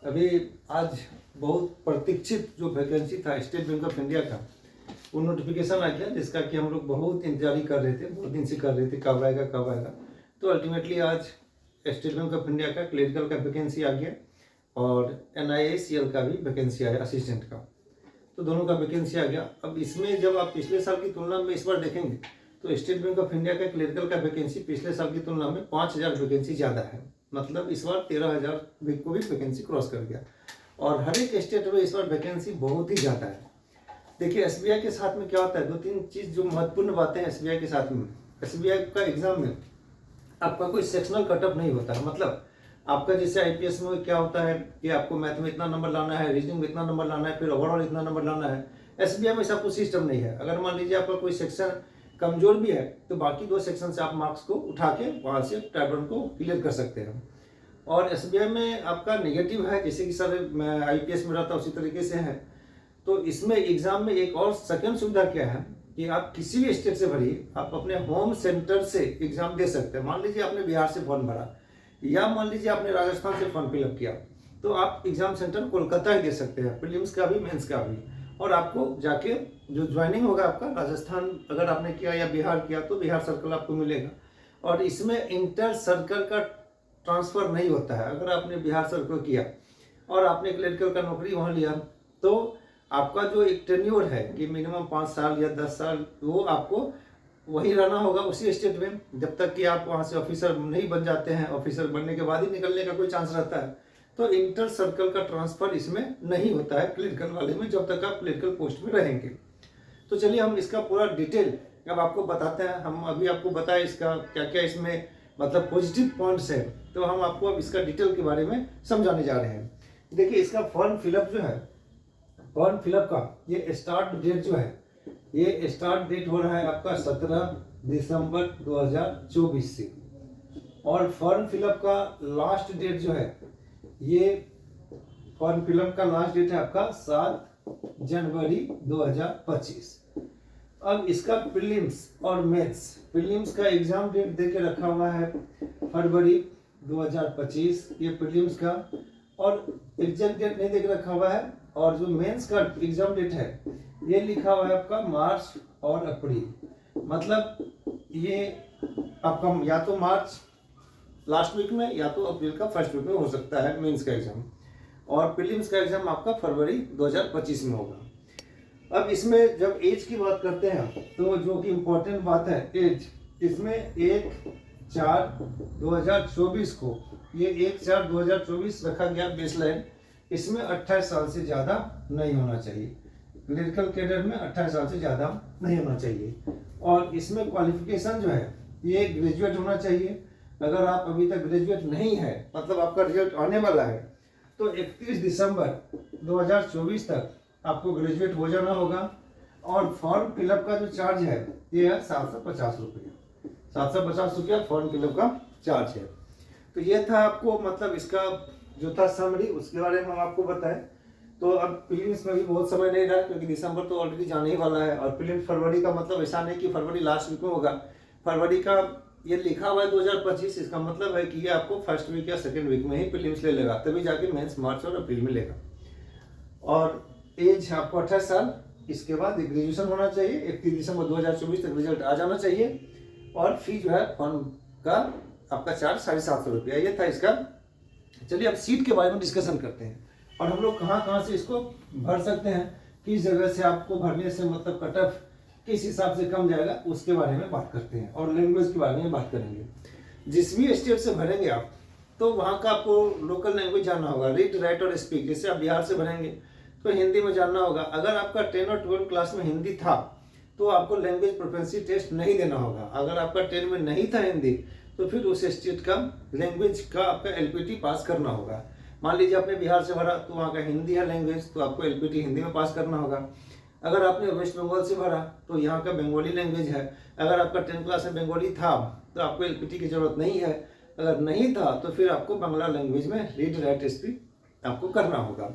अभी आज बहुत प्रतीक्षित जो वैकेंसी था स्टेट बैंक ऑफ इंडिया का, वो नोटिफिकेशन आ गया, जिसका कि हम लोग बहुत इंतजार कर रहे थे, बहुत दिन से कर रहे थे कब आएगा कब आएगा। तो अल्टीमेटली आज स्टेट बैंक ऑफ इंडिया का क्लरिकल का वैकेंसी आ गया और NIACL का भी वैकेंसी आया असिस्टेंट का। तो दोनों का वैकेंसी आ गया। अब इसमें जब आप पिछले साल की तुलना में इस बार देखेंगे तो स्टेट बैंक ऑफ इंडिया का क्लरिकल का वैकेंसी पिछले साल की तुलना में 5000 वैकेंसी ज़्यादा है। मतलब इस बार 13000 को भी वैकेंसी क्रॉस कर गया और हर एक स्टेट में इस बार वैकेंसी बहुत ही ज़्यादा है। देखिए SBI के साथ में क्या होता है, दो तीन चीज़ जो महत्वपूर्ण बातें हैं SBI के साथ में। SBI का एग्जाम में आपका कोई सेक्शनल कटअप नहीं होता है। मतलब आपका जैसे IPS में क्या होता है कि आपको मैथ में इतना नंबर लाना है, रीजनिंग में इतना नंबर लाना है, फिर ओवरऑल इतना नंबर लाना है। SBI में ऐसा कुछ सिस्टम नहीं है। अगर मान लीजिए आपका कोई सेक्शन कमजोर भी है तो बाकी 2 सेक्शन से आप मार्क्स को उठा के वहाँ से टाइप 1 को क्लियर कर सकते हैं। और SBI में आपका नेगेटिव है, जैसे कि सर मैं IPS में रहता उसी तरीके से है। तो इसमें एग्जाम में एक और सेकंड सुविधा क्या है कि आप किसी भी स्टेट से भरिए, आप अपने होम सेंटर से एग्जाम दे सकते हैं। मान लीजिए आपने बिहार से फॉर्म भरा या मान लीजिए आपने राजस्थान से फॉर्म फिलअप किया, तो आप एग्जाम सेंटर कोलकाता ही दे सकते हैं, प्रीलिम्स का भी मेंस का भी। और आपको जाके जो ज्वाइनिंग होगा आपका, राजस्थान अगर आपने किया या बिहार किया तो बिहार सर्कल आपको मिलेगा। और इसमें इंटर सर्कल का ट्रांसफ़र नहीं होता है। अगर आपने बिहार सर्कल किया और आपने क्लरिकल का नौकरी वहाँ लिया तो आपका जो एक टेन्योर है कि मिनिमम 5 साल या 10 साल, वो आपको वहीं रहना होगा उसी स्टेट में, जब तक कि आप वहाँ से ऑफिसर नहीं बन जाते हैं। ऑफिसर बनने के बाद ही निकलने का कोई चांस रहता है। तो इंटर सर्कल का ट्रांसफ़र इसमें नहीं होता है क्लरिकल वाले में, जब तक आप क्लरिकल पोस्ट में रहेंगे। तो चलिए हम इसका पूरा डिटेल अब आपको बताते हैं। हम अभी आपको बताएं इसका क्या क्या इसमें मतलब पॉजिटिव पॉइंट्स है, तो हम आपको अब इसका डिटेल के बारे में समझाने जा रहे हैं। देखिए इसका फॉर्म फिलअप जो है, फॉर्म फिलअप का ये स्टार्ट डेट जो है, ये स्टार्ट डेट हो रहा है आपका 17 दिसंबर 2024 से। और फॉर्म फिलअप का लास्ट डेट जो है, ये फॉर्म फिलअप का लास्ट डेट है आपका 7 जनवरी 2025। अब इसका प्रीलिम्स और मेंस, प्रीलिम्स का एग्जाम डेट दे के रखा हुआ है फरवरी 2025 ये प्रीलिम्स का, और एग्जाम डेट नहीं दे के रखा हुआ है। और जो मेंस का एग्जाम डेट है ये लिखा हुआ है आपका मार्च और अप्रैल। मतलब ये आपका या तो मार्च लास्ट वीक में या तो अप्रैल का फर्स्ट वीक में हो सकता है मेंस का एग्जाम, और प्रीलिम्स का एग्जाम आपका फरवरी 2025 में होगा। अब इसमें जब एज की बात करते हैं तो जो कि इम्पोर्टेंट बात है एज, इसमें 1/4/2024 को ये 1/4/2024 रखा गया बेसलाइन। इसमें 28 साल से ज़्यादा नहीं होना चाहिए, क्लरिकल कैडर में 28 साल से ज़्यादा नहीं होना चाहिए। और इसमें क्वालिफिकेशन जो है ये ग्रेजुएट होना चाहिए। अगर आप अभी तक ग्रेजुएट नहीं है, मतलब आपका रिजल्ट आने वाला है, तो 31 दिसंबर 2024 तक आपको ग्रेजुएट हो जाना होगा। और फॉर्म फिलअप का जो चार्ज है ये है 750 रुपये। 750 रुपया फॉर्म फिलअप का चार्ज है। तो ये था आपको मतलब इसका जो था समरी, उसके बारे में हम आपको बताएं। तो अब प्रीलिम्स में भी बहुत समय नहीं रहा, क्योंकि दिसंबर तो ऑलरेडी जाने ही वाला है। और प्रीलिम्स फरवरी का मतलब ऐसा नहीं कि फरवरी लास्ट वीक में होगा। फरवरी का ये लिखा हुआ है 2025, इसका मतलब है कि ये आपको फर्स्ट वीक या सेकेंड वीक में ही प्रीलिम्स ले लेगा, तभी जाके मेंस मार्च और अप्रैल में लेगा। और एज आपको 28 साल, इसके बाद ग्रेजुएशन होना चाहिए, 31 दिसंबर 2024 तक रिजल्ट आ जाना चाहिए। और फी जो है फॉर्म का आपका चार्ज 750 रुपया, ये था इसका। चलिए अब सीट के बारे में डिस्कशन करते हैं और हम लोग कहाँ से इसको भर सकते हैं, किस जगह से आपको भरने से मतलब कट ऑफ किस हिसाब से कम जाएगा, उसके बारे में बात करते हैं। और लैंग्वेज के बारे में बात करेंगे। जिस भी स्टेट से भरेंगे आप, तो वहाँ का आपको लोकल लैंग्वेज जानना होगा, रीड राइट और स्पीक। जैसे आप बिहार से भरेंगे तो हिंदी में जानना होगा। अगर आपका 10 और 12 क्लास में हिंदी था तो आपको लैंग्वेज प्रोफेंसी टेस्ट नहीं देना होगा। अगर आपका 10 में नहीं था हिंदी तो फिर उस स्टेट का लैंग्वेज का आपका LPT पास करना होगा। मान लीजिए आपने बिहार से भरा तो वहाँ का हिंदी है लैंग्वेज, तो आपको LPT हिंदी में पास करना होगा। अगर आपने वेस्ट बंगाल से भरा तो यहाँ का बंगाली लैंग्वेज है। अगर आपका 10 क्लास में बंगाली था तो आपको LPT की जरूरत नहीं है। अगर नहीं था तो फिर आपको बांग्ला लैंग्वेज में रीड राइट स्पीक आपको करना होगा।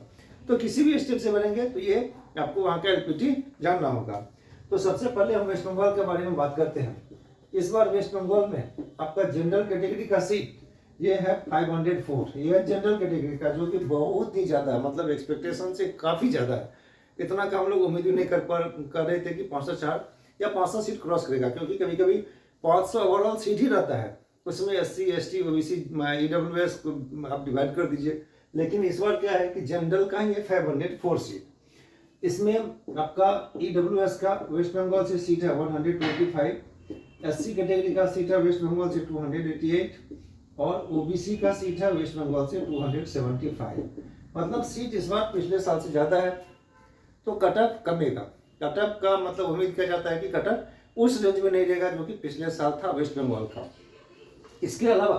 तो किसी भी स्टेट से भरेंगे तो ये आपको वहाँ का LPT जानना होगा। तो सबसे पहले हम वेस्ट बंगाल के बारे में बात करते हैं। इस बार वेस्ट बंगाल में आपका जनरल कैटेगरी का सीट ये है 504, ये है जनरल कैटेगरी का, जो कि बहुत ही ज़्यादा है, मतलब एक्सपेक्टेशन से काफ़ी ज़्यादा है। इतना का हम लोग उम्मीद भी नहीं कर रहे थे कि 504 या 500 सीट क्रॉस करेगा, क्योंकि कभी कभी 500 ओवरऑल सीट ही रहता है, उसमें SC ST OBC EWS को आप डिवाइड कर दीजिए। लेकिन इस बार क्या है कि जनरल का ये 504 सीट, इसमें आपका EWS का वेस्ट बंगाल से सीट है 125, SC कैटेगरी का सीट है वेस्ट बंगाल से 288 और OBC का सीट है वेस्ट बंगाल से 275। मतलब सीट इस बार पिछले साल से ज़्यादा है, तो कट ऑफ कमेगा। कट ऑफ का मतलब उम्मीद किया जाता है कि कट ऑफ उस रेंज में नहीं रहेगा जो कि पिछले साल था वेस्ट बंगाल का। इसके अलावा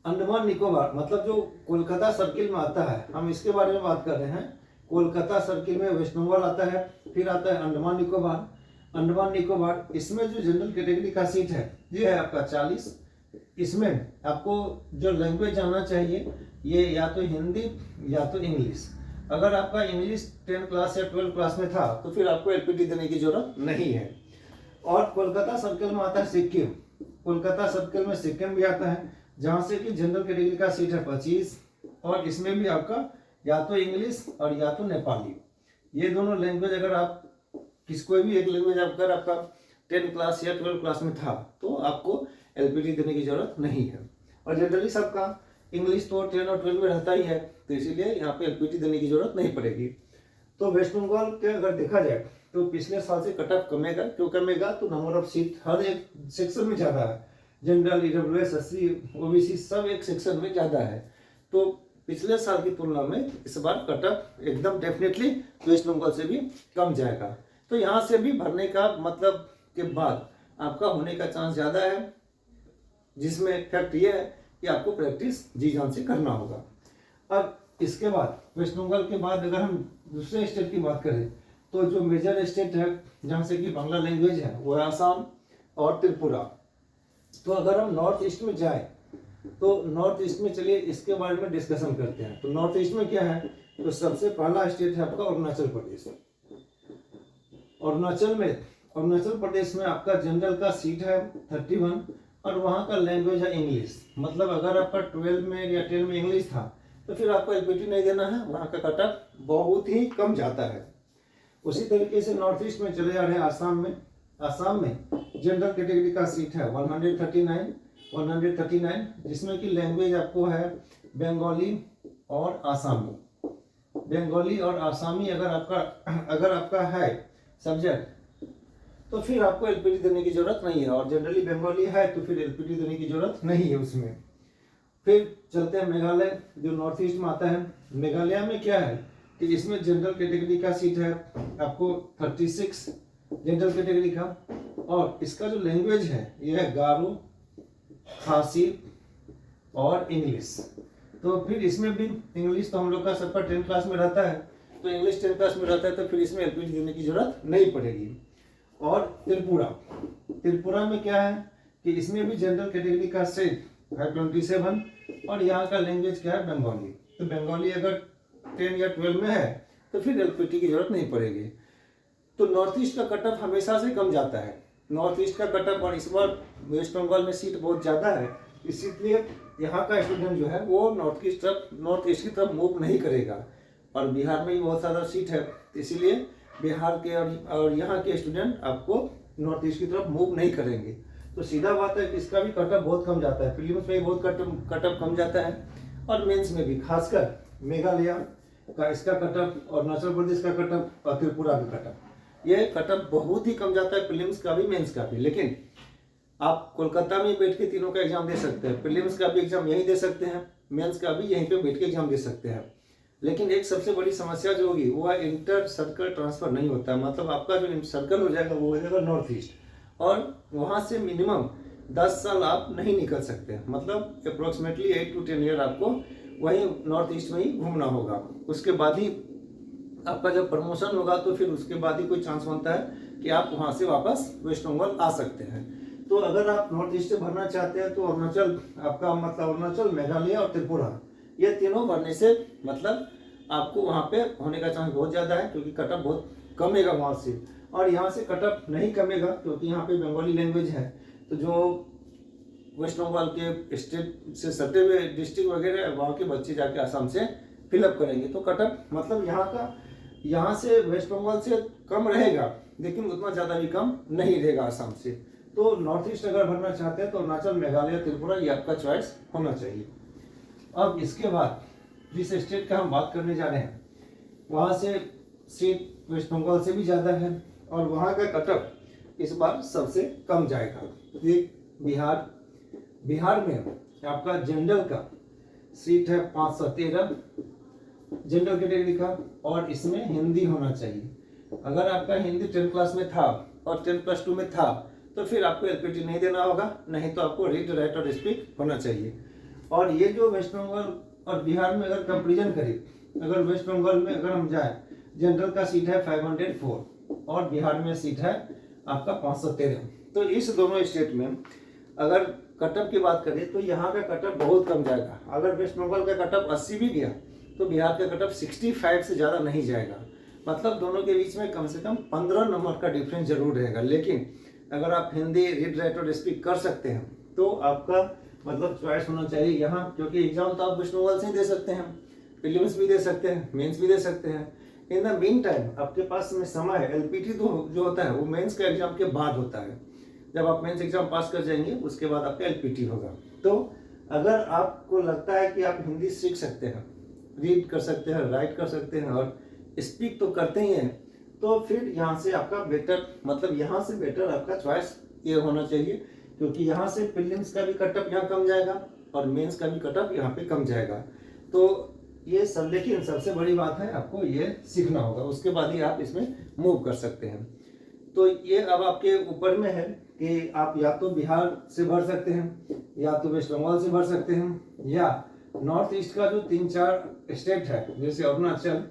अंडमान निकोबार, मतलब जो कोलकाता सर्किल में आता है, हम इसके बारे में बात कर रहे हैं। कोलकाता सर्किल में वेस्ट बंगाल आता है, फिर आता है अंडमान निकोबार। अंडमान निकोबार, इसमें जो जनरल कैटेगरी का सीट है ये है आपका 40। इसमें आपको जो लैंग्वेज आना चाहिए ये या तो हिंदी या तो इंग्लिश। अगर आपका इंग्लिश 10 क्लास या 12 क्लास में था तो फिर आपको LPT देने की जरूरत नहीं है। और कोलकाता सर्किल में आता है सिक्किम। कोलकाता सर्किल में सिक्किम भी आता है, जहाँ से कि जनरल कैटेगरी का सीट है 25 और इसमें भी आपका या तो इंग्लिश और या तो नेपाली, ये दोनों लैंग्वेज अगर आप कोई भी एक लैंग्वेज अगर आपका 10 क्लास या 12 क्लास में था तो आपको LPT देने की जरूरत नहीं है। और जनरली सबका इंग्लिश तो 10 और 12 में रहता ही है, तो इसीलिए यहाँ पे LPT देने की जरूरत नहीं पड़ेगी। तो वेस्ट बंगाल के अगर देखा जाए तो पिछले साल से कट ऑफ कमेगा। क्यों कमेगा? तो नंबर ऑफ सीट हर एक सेक्शन में ज़्यादा है, जनरल EWS SC OBC सब एक सेक्शन में ज़्यादा है, तो पिछले साल की तुलना में इस बार कट ऑफ एकदम डेफिनेटली वेस्ट बंगाल से भी कम जाएगा। तो यहाँ से भी भरने का मतलब के बाद आपका होने का चांस ज़्यादा है, जिसमें फैक्ट ये है कि आपको प्रैक्टिस जी जान से करना होगा। अब इसके बाद वेस्ट बंगाल के बाद अगर हम दूसरे स्टेट की बात करें तो जो मेजर स्टेट है जहाँ से कि बांग्ला लैंग्वेज है वो है आसाम और त्रिपुरा। तो अगर हम नॉर्थ ईस्ट में जाए तो नॉर्थ ईस्ट में चलिए इसके बारे में डिस्कशन करते हैं। तो नॉर्थ ईस्ट में क्या है, तो सबसे पहला स्टेट है आपका अरुणाचल प्रदेश। अरुणाचल प्रदेश में आपका जनरल का सीट है 31 और वहाँ का लैंग्वेज है इंग्लिश। मतलब अगर आपका 12 में या 10 में इंग्लिश था तो फिर आपको LPT नहीं देना है, वहाँ का कट ऑफ बहुत ही कम जाता है। उसी तरीके से नॉर्थ ईस्ट में चले जा रहे हैं आसाम में जनरल कैटेगरी का सीट है 139, जिसमें कि लैंग्वेज आपको है बंगाली और आसामी। बंगाली और आसामी अगर आपका है सब्जेक्ट तो फिर आपको LPT देने की जरूरत नहीं है, और जनरली बंगाली है तो फिर LPT देने की जरूरत नहीं है उसमें। फिर चलते हैं मेघालय, जो नॉर्थ ईस्ट में आता है। मेघालय में क्या है कि इसमें जनरल कैटेगरी का सीट है आपको 36 जनरल कैटेगरी का, और इसका जो लैंग्वेज है ये है गारो, खासी और इंग्लिश। तो फिर इसमें भी इंग्लिश तो हम लोग का सबका 10 क्लास में रहता है, तो इंग्लिश 10 क्लास में रहता है तो फिर इसमें LPT देने की जरूरत नहीं पड़ेगी। और त्रिपुरा में क्या है कि इसमें भी जनरल कैटेगरी का सीट है 27 और यहाँ का लैंग्वेज क्या है बंगाली। तो बंगाली अगर 10 या 12 में है तो फिर LPT की जरूरत नहीं पड़ेगी। तो नॉर्थ ईस्ट का कट ऑफ हमेशा से कम जाता है, नॉर्थ ईस्ट का कट ऑफ, और इस बार वेस्ट बंगाल में सीट बहुत ज़्यादा है, इसलिए यहाँ का स्टूडेंट जो है वो नॉर्थ ईस्ट की तरफ मूव नहीं करेगा। और बिहार में भी बहुत ज़्यादा सीट है, इसीलिए बिहार के और यहाँ के स्टूडेंट आपको नॉर्थ ईस्ट की तरफ मूव नहीं करेंगे। तो सीधा बात है कि इसका भी कट ऑफ बहुत कम जाता है, प्रीलिम्स में भी बहुत कट ऑफ कम जाता है और मेंस में भी, खासकर मेघालय का इसका कट ऑफ, अरुणाचल प्रदेश का कट ऑफ और त्रिपुरा का कट ऑफ, ये कट ऑफ बहुत ही कम जाता है, प्रीलिम्स का भी मेंस का भी। लेकिन आप कोलकाता में बैठ के तीनों का एग्जाम दे सकते हैं, प्रीलिम्स का भी एग्जाम यहीं दे सकते हैं, मेंस का भी यहीं पे बैठ के एग्जाम दे सकते हैं। लेकिन एक सबसे बड़ी समस्या जो होगी वो है इंटर सर्कल ट्रांसफर नहीं होता है। मतलब आपका जो सर्कल हो जाएगा वो हो जाएगा नॉर्थ ईस्ट, और वहाँ से मिनिमम 10 साल आप नहीं निकल सकते। मतलब अप्रोक्सीमेटली 8 to 10 ईयर आपको वहीं नॉर्थ ईस्ट में ही घूमना होगा। उसके बाद ही आपका जब प्रमोशन होगा तो फिर उसके बाद ही कोई चांस बनता है कि आप वहाँ से वापस वेस्ट बंगाल आ सकते हैं। तो अगर आप नॉर्थ ईस्ट से भरना चाहते हैं तो अरुणाचल, मेघालय और त्रिपुरा, ये तीनों भरने से मतलब आपको वहाँ पे होने का चांस बहुत ज़्यादा है, क्योंकि कट ऑफ बहुत कमेगा वहाँ से। और यहाँ से कट ऑफ नहीं कमेगा क्योंकि यहाँ पे बंगाली लैंग्वेज है, तो जो वेस्ट बंगाल के स्टेट से सटे हुए डिस्ट्रिक्ट वगैरह वहाँ के बच्चे जाके आसाम से फिलअप करेंगे। तो कटअप मतलब यहाँ से वेस्ट बंगाल से कम रहेगा, लेकिन उतना ज़्यादा भी कम नहीं रहेगा आसाम से। तो नॉर्थ ईस्ट अगर भरना चाहते हैं तो अरुणाचल, मेघालय, त्रिपुरा ये आपका चॉइस होना चाहिए। अब इसके बाद जिस स्टेट का हम बात करने जा रहे हैं वहाँ से सीट वेस्ट बंगाल से भी ज़्यादा है और वहाँ का कटअप इस बार सबसे कम जाएगा। एक बिहार में आपका जनरल का सीट है 513 जनरल कैटेगरी का, और इसमें हिंदी होना चाहिए। अगर आपका हिंदी 10 क्लास में था और 10+2 में था तो फिर आपको एलपीटी नहीं देना होगा, नहीं तो आपको रीड, राइट और स्पीक होना चाहिए। और ये जो वेस्ट बंगाल और बिहार में अगर कंपेरिजन करें, अगर वेस्ट बंगाल में अगर हम जाए, जनरल का सीट है 504 और बिहार में सीट है आपका 513। तो इस दोनों स्टेट में अगर कटअप की बात करें तो यहाँ का कटअप बहुत कम जाएगा। अगर वेस्ट बंगाल का कटअप 80 भी गया तो बिहार का कटअप 65 से ज़्यादा नहीं जाएगा। मतलब दोनों के बीच में कम से कम 15 नंबर का डिफरेंस जरूर रहेगा। लेकिन अगर आप हिंदी, रीड, राइट और स्पीक कर सकते हैं तो आपका मतलब चॉइस होना चाहिए यहाँ, क्योंकि एग्जाम तो आप वेस्ट बंगाल से ही दे सकते हैं, प्रीलिम्स भी दे सकते हैं, मेंस भी दे सकते हैं। इन द मीन टाइम आपके पास में समय है। एलपीटी तो जो होता है वो मेंस का एग्जाम के बाद होता है। जब आप मेंस एग्जाम पास कर जाएंगे उसके बाद आपका एलपीटी होगा। तो अगर आपको लगता है कि आप हिंदी सीख सकते हैं, रीड कर सकते हैं, राइट कर सकते हैं और स्पीक तो करते ही हैं, तो फिर यहाँ से आपका बेटर, मतलब यहाँ से बेटर आपका चॉइस ये होना चाहिए, क्योंकि यहाँ से प्रीलिम्स का भी कटअप यहाँ कम जाएगा और मेंस का भी कटअप यहाँ पे कम जाएगा। तो ये सब, लेकिन सबसे बड़ी बात है आपको ये सीखना होगा, उसके बाद ही आप इसमें मूव कर सकते हैं। तो ये अब आपके ऊपर में है कि आप या तो बिहार से भर सकते हैं, या तो वेस्ट बंगाल से भर सकते हैं, या नॉर्थ ईस्ट का जो 3-4 स्टेट है जैसे अरुणाचल,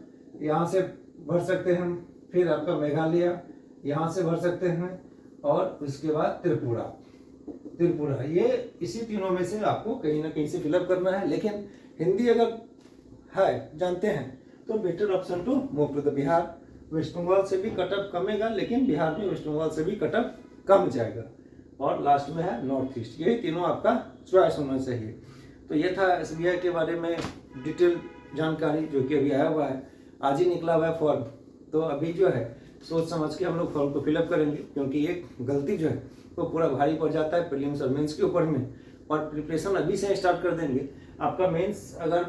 यहाँ से भर सकते हैं, फिर आपका मेघालय यहाँ से भर सकते हैं, और उसके बाद त्रिपुरा। ये इसी तीनों में से आपको कहीं ना कहीं से फिलअप करना है। लेकिन हिंदी अगर है जानते हैं तो better option to move to the Bihar. West Bengal से भी कटअप कमेगा, लेकिन बिहार में वेस्ट बंगाल से भी कटअप कम जाएगा। और लास्ट में है नॉर्थ ईस्ट। यही तीनों आपका चॉइस होना चाहिए। तो ये था एसबीआई के बारे में डिटेल जानकारी, जो कि अभी आया हुआ है, आज ही निकला हुआ है फॉर्म। तो अभी जो है सोच समझ के हम लोग फॉर्म को फिलअप करेंगे, क्योंकि एक गलती जो है वो पूरा भारी पड़ जाता है प्रीलिम्स और मेंस के ऊपर में। और प्रिपरेशन अभी से स्टार्ट कर देंगे। आपका मेंस अगर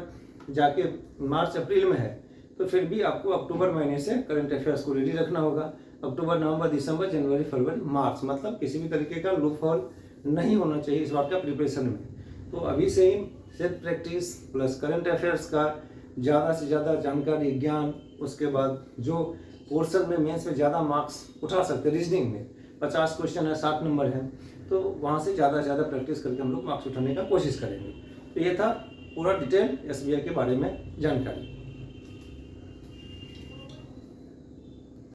जाके मार्च अप्रैल में है तो फिर भी आपको अक्टूबर महीने से करंट अफेयर्स को रेडी रखना होगा। अक्टूबर, नवंबर, दिसंबर, जनवरी, फरवरी, मार्च, मतलब किसी भी तरीके का लूप हॉल नहीं होना चाहिए इस बार का प्रिपरेशन में। तो अभी से ही self practice plus current affairs का ज़्यादा से ज़्यादा जानकारी, ज्ञान, उसके बाद जो पोर्शन में मेंस में ज़्यादा मार्क्स उठा सकते हैं, रीजनिंग में 50 क्वेश्चन है, 60 नंबर है, तो वहाँ से ज़्यादा से ज़्यादा प्रैक्टिस करके हम लोग मार्क्स उठाने का कोशिश करेंगे। तो ये था पूरा डिटेल एसबीआई के बारे में जानकारी।